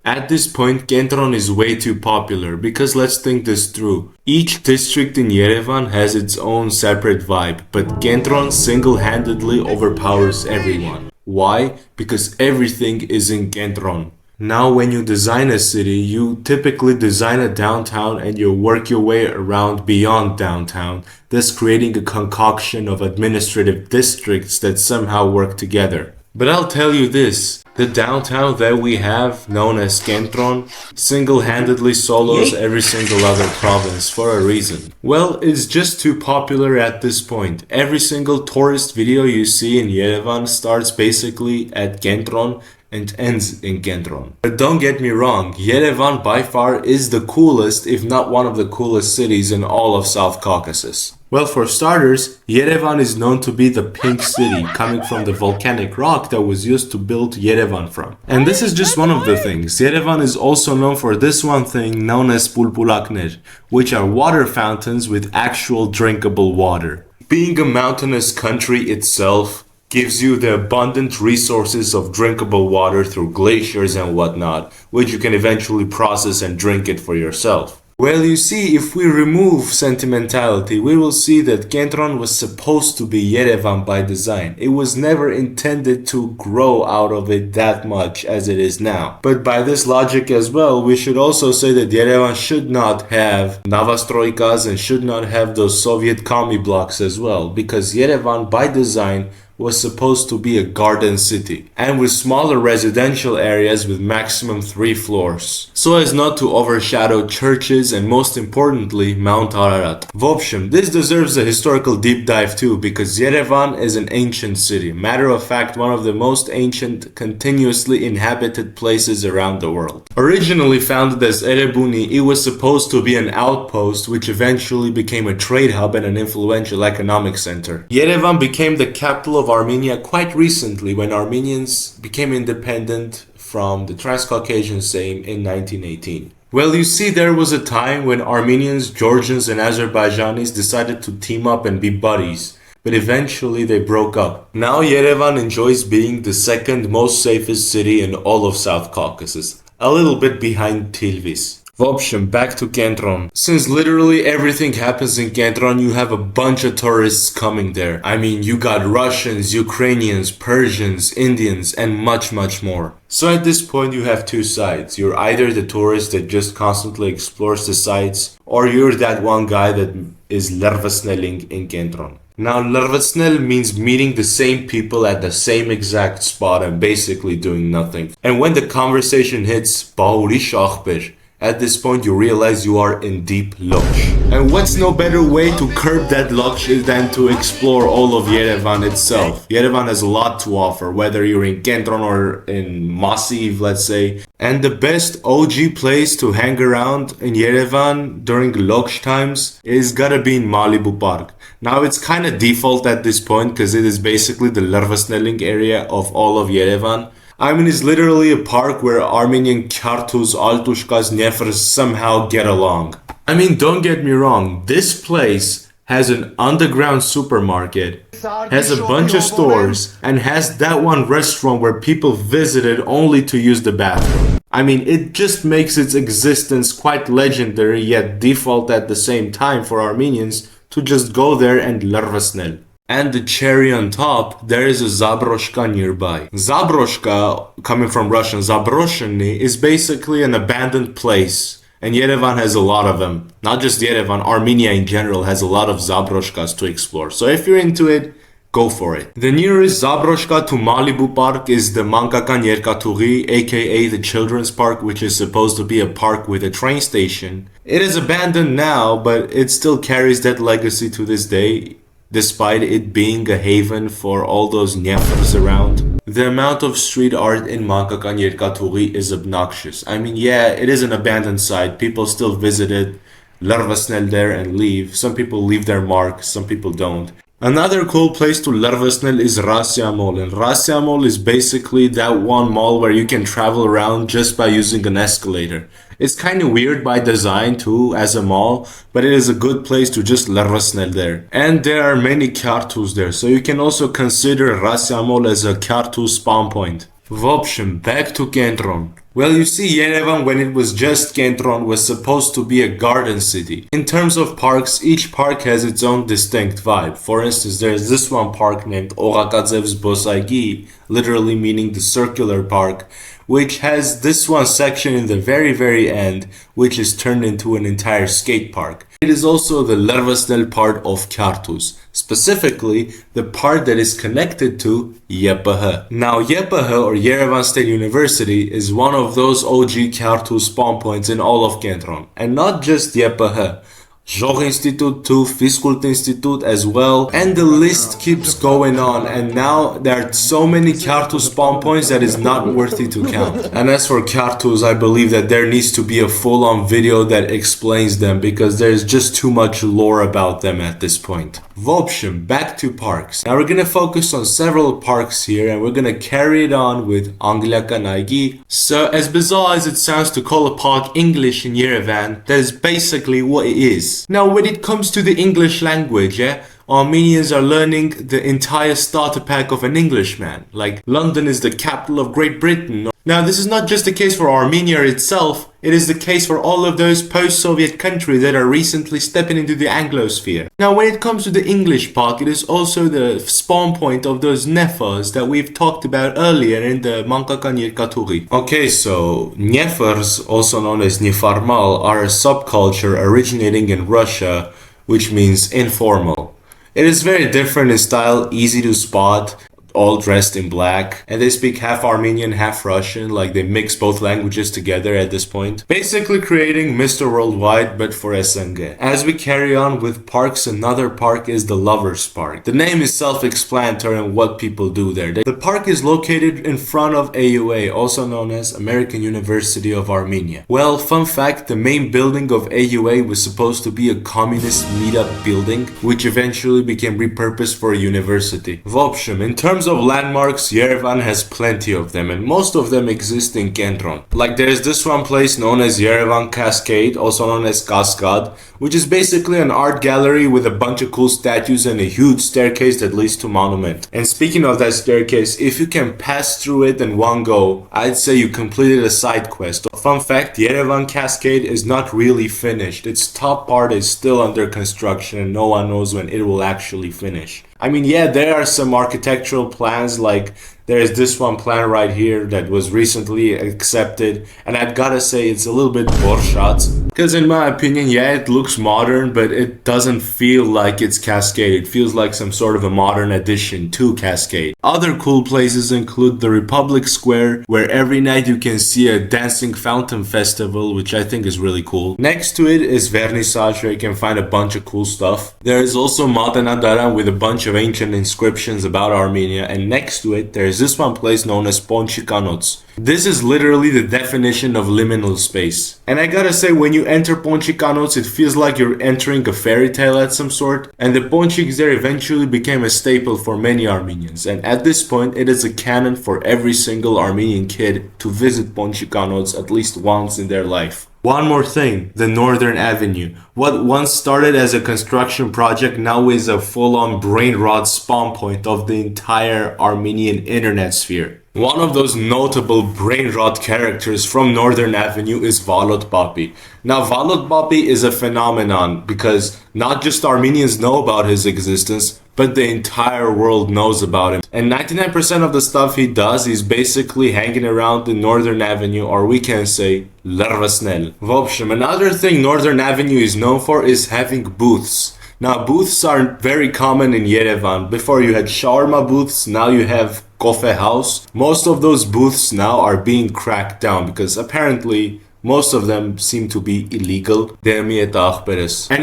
At this point, Kentron is way too popular because let's think this through. Each district in Yerevan has its own separate vibe, but Kentron single-handedly overpowers everyone. Why? Because everything is in Kentron. Now when you design a city, you typically design a downtown and you work your way around beyond downtown, thus creating a concoction of administrative districts that somehow work together. But I'll tell you this, the downtown that we have, known as Kentron, single-handedly solos every single other province for a reason. Well, it's just too popular at this point. Every single tourist video you see in Yerevan starts basically at Kentron and ends in Kentron. But don't get me wrong, Yerevan by far is the coolest, if not one of the coolest cities in all of South Caucasus. Well, for starters, Yerevan is known to be the pink city, coming from the volcanic rock that was used to build Yerevan from. And this is just one of the things. Yerevan is also known for this one thing known as bulbulakner, which are water fountains with actual drinkable water. Being a mountainous country itself gives you the abundant resources of drinkable water through glaciers and whatnot, which you can eventually process and drink it for yourself. Well, you see, if we remove sentimentality, we will see that Kentron was supposed to be Yerevan by design. It was never intended to grow out of it that much as it is now. But by this logic as well, we should also say that Yerevan should not have Novostroykas and should not have those Soviet commie blocks as well, because Yerevan by design was supposed to be a garden city, and with smaller residential areas with maximum 3 floors, so as not to overshadow churches and most importantly Mount Ararat. В общем, this deserves a historical deep dive too, because Yerevan is an ancient city, matter of fact one of the most ancient continuously inhabited places around the world. Originally founded as Erebuni, it was supposed to be an outpost which eventually became a trade hub and an influential economic center. Yerevan became the capital of Armenia quite recently when Armenians became independent from the Transcaucasian Sejm in 1918. Well, you see, there was a time when Armenians, Georgians and Azerbaijanis decided to team up and be buddies, but eventually they broke up. Now Yerevan enjoys being the second most safest city in all of South Caucasus, a little bit behind Tilvis. В общем, back to Kentron. Since literally everything happens in Kentron, you have a bunch of tourists coming there. I mean, you got Russians, Ukrainians, Persians, Indians, and much more. So at this point you have two sides. You're either the tourist that just constantly explores the sites, or you're that one guy that is Lrvcneling in Kentron. Now, Lrvcnel means meeting the same people at the same exact spot and basically doing nothing. And when the conversation hits Bahurish Akhber, at this point you realize you are in deep Loqsh. And what's no better way to curb that Loqsh than to explore all of Yerevan itself. Yerevan has a lot to offer, whether you're in Kentron or in Massiv, let's say. And the best OG place to hang around in Yerevan during Loqsh times is gotta be in Malibu Park. Now it's kinda default at this point because it is basically the Rossia area of all of Yerevan. I mean, it's literally a park where Armenian Qyartus, Altushkas, Nefors somehow get along. I mean, don't get me wrong, this place has an underground supermarket, has a bunch of stores, and has that one restaurant where people visited only to use the bathroom. I mean, it just makes its existence quite legendary, yet default at the same time for Armenians to just go there and Lrvcnel. And the cherry on top, there is a Zabroshka nearby. Zabroshka, coming from Russian Zabrosheny, is basically an abandoned place. And Yerevan has a lot of them. Not just Yerevan, Armenia in general has a lot of Zabroshkas to explore. So if you're into it, go for it. The nearest Zabroshka to Malibu Park is the Mankakan Yerkaturi, aka the Children's Park, which is supposed to be a park with a train station. It is abandoned now, but it still carries that legacy to this day, despite it being a haven for all those Nefors around. The amount of street art in Mankakan Yerkaturi is obnoxious. I mean, yeah, it is an abandoned site. People still visit it, Lrvcnel there and leave. Some people leave their mark, some people don't. Another cool place to Lrvcnel is Rossia Mall, and Rossia Mall is basically that one mall where you can travel around just by using an escalator. It's kind of weird by design too as a mall, but it is a good place to just Lrvcnel there. And there are many Qyartus there, so you can also consider Rossia Mall as a Qyartus spawn point. В общем, back to Kentron. Well, you see, Yerevan, when it was just Kentron, was supposed to be a garden city. In terms of parks, each park has its own distinct vibe. For instance, there's this one park named Oğaqaձև Զբոսայգի, literally meaning the circular park, which has this one section in the very end, which is turned into an entire skate park. It is also the Lrvcnel part of Qyartus, specifically the part that is connected to YPH. Now YPH, or Yerevan State University, is one of those OG Qyartus spawn points in all of Kentron. And not just YPH. Zhog Institute too, Fiskult Institute as well, and the list keeps going on, and now there are so many Qyartus spawn points that is not worthy to count. And as for Qyartus, I believe that there needs to be a full-on video that explains them, because there's just too much lore about them at this point. В общем, back to parks. Now we're gonna focus on several parks here, and we're gonna carry it on with Angliakan Aygi. So as bizarre as it sounds to call a park English in Yerevan, that is basically what it is. Now when it comes to the English language, Armenians are learning the entire starter pack of an Englishman. Like, London is the capital of Great Britain. Now this is not just the case for Armenia itself, it is the case for all of those post-Soviet countries that are recently stepping into the Anglosphere. Now when it comes to the English part, it is also the spawn point of those Nefors that we've talked about earlier in the Mankakan Yerkaturi. Okay, so Nefors, also known as Neformal, are a subculture originating in Russia, which means informal. It is very different in style, easy to spot, all dressed in black, and they speak half Armenian, half Russian, like they mix both languages together at this point. Basically creating Mr. Worldwide, but for SNG. As we carry on with parks, another park is the Lovers Park. The name is self-explanatory on what people do there. The park is located in front of AUA, also known as American University of Armenia. Well, fun fact, the main building of AUA was supposed to be a communist meetup building, which eventually became repurposed for a university. В общем, in terms of landmarks, Yerevan has plenty of them, and most of them exist in Kentron. Like there's this one place known as Yerevan Cascade, also known as Cascade, which is basically an art gallery with a bunch of cool statues and a huge staircase that leads to monument. And speaking of that staircase, if you can pass through it in one go, I'd say you completed a side quest. Fun fact, Yerevan Cascade is not really finished. Its top part is still under construction and no one knows when it will actually finish. I mean, yeah, there are some architectural plans, like there's this one plan right here that was recently accepted, and I'd gotta say it's a little bit borshat. Because in my opinion, yeah, it looks modern, but it doesn't feel like it's Cascade. It feels like some sort of a modern addition to Cascade. Other cool places include the Republic Square, where every night you can see a dancing fountain festival, which I think is really cool. Next to it is Vernissage, where you can find a bunch of cool stuff. There is also Madanadaran with a bunch of ancient inscriptions about Armenia, and next to it there's this one place known as Ponchikanots. This is literally the definition of liminal space. And I gotta say, when you enter Ponchikanots, it feels like you're entering a fairy tale at some sort, and the Ponchiks there eventually became a staple for many Armenians, and at this point it is a canon for every single Armenian kid to visit Ponchikanots at least once in their life. One more thing, the Northern Avenue. What once started as a construction project now is a full-on brain rot spawn point of the entire Armenian internet sphere. One of those notable brain rot characters from Northern Avenue is Valot Bapi. Now Valot Bapi is a phenomenon because not just Armenians know about his existence, but the entire world knows about him. And 99% of the stuff he does is basically hanging around the Northern Avenue, or we can say Lrvcnel. В общем, another thing Northern Avenue is known for is having booths. Now booths are very common in Yerevan. Before you had shawarma booths, now you have coffee house. Most of those booths now are being cracked down because apparently most of them seem to be illegal. And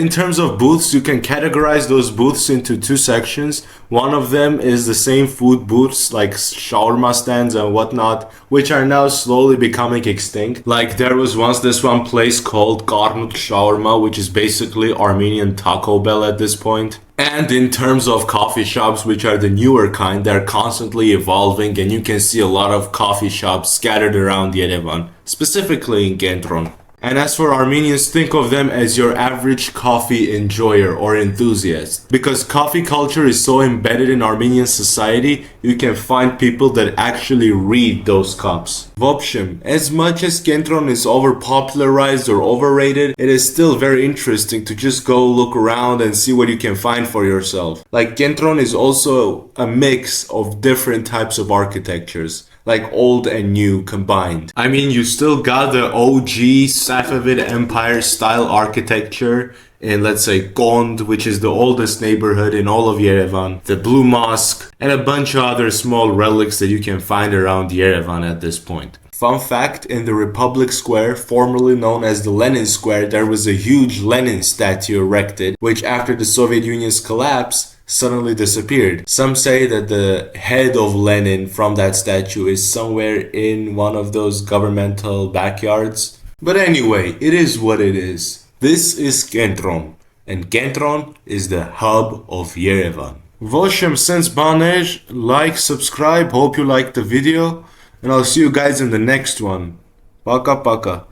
in terms of booths, you can categorize those booths into two sections. One of them is the same food booths like shawarma stands and whatnot, which are now slowly becoming extinct. Like there was once this one place called Karnut Shawarma, which is basically Armenian Taco Bell at this point. And in terms of coffee shops, which are the newer kind, they're constantly evolving, and you can see a lot of coffee shops scattered around Yerevan, specifically in Kentron. And as for Armenians, think of them as your average coffee enjoyer or enthusiast. Because coffee culture is so embedded in Armenian society, you can find people that actually read those cups. V общем, as much as Kentron is overpopularized or overrated, it is still very interesting to just go look around and see what you can find for yourself. Like, Kentron is also a mix of different types of architectures, like old and new combined. I mean, you still got the OG Safavid Empire style architecture in, let's say, Gond, which is the oldest neighborhood in all of Yerevan, the Blue Mosque, and a bunch of other small relics that you can find around Yerevan at this point. Fun fact, in the Republic Square, formerly known as the Lenin Square, there was a huge Lenin statue erected, which after the Soviet Union's collapse, suddenly disappeared. Some say that the head of Lenin from that statue is somewhere in one of those governmental backyards. But anyway, it is what it is. This is Kentron, and Kentron is the hub of Yerevan. V общем, since baner, like, subscribe, hope you liked the video, and I'll see you guys in the next one. Пока-пока.